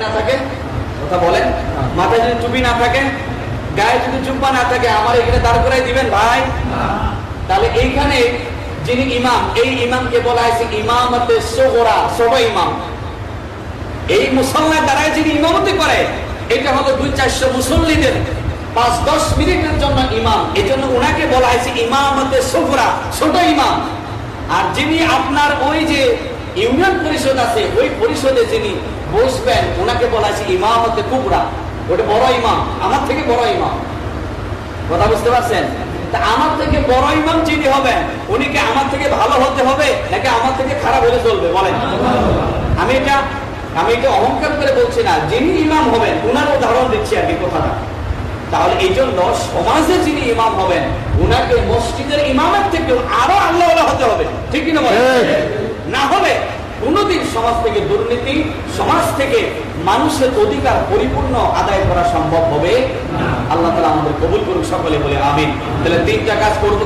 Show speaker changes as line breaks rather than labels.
না থাকে, কথা বলেন, মাথায় যদি টুপি না থাকে, গায়ে যদি জুব্বা না থাকে, আমার এখানে দাঁড় করাই দিবেন ভাই? তাহলে এইখানে যিনি ইমাম, এই ইমামকে বলা হয়েছে ইমামতে সুগরা, ছোট ইমাম। এই মুসল্লার দ্বারাই যিনি ইমামতি করে, এটা হলো 200-400 মুসল্লিদের 5-10 মিনিটের জন্য ইমাম। এই জন্য ওনাকে বলা হয়েছে ইমামতে সুগরা, ছোট ইমাম। আর যিনি আপনার ওই যে ইউনিয়ন পরিষদ আছে, ওই পরিষদে যিনি বসবেন, ওনাকে বলা হয়েছে ইমামতে কুবরা, ওটা বড় ইমাম, আমার থেকে বড় ইমাম। কথা বুঝতে পারছেন? তা আমার থেকে বড় ইমাম যিনি হবেন, উনি কি আমার থেকে ভালো হতে হবে নাকি আমার থেকে খারাপ হলে চলবে? বলেন। আমি এটা অহংকার করে বলছি না, যিনি ইমাম হবেন উনার উদাহরণ দিচ্ছি আর কি কথাটা। তাহলে এই জন্য সমাজে যিনি ইমাম হবেন, উনাকে মসজিদের ইমামের থেকে আরো আল্লাহ হতে হবে, ঠিক কিনা বলেন? না হলে কোনদিন সমাজ থেকে দুর্নীতি, সমাজ থেকে মানুষের অধিকার পরিপূর্ণ আদায় করা সম্ভব হবে না। আল্লাহ তাআলা আমাদের কবুল করুক সকলে বলে আমিন। তাহলে 3টা কাজ করবো।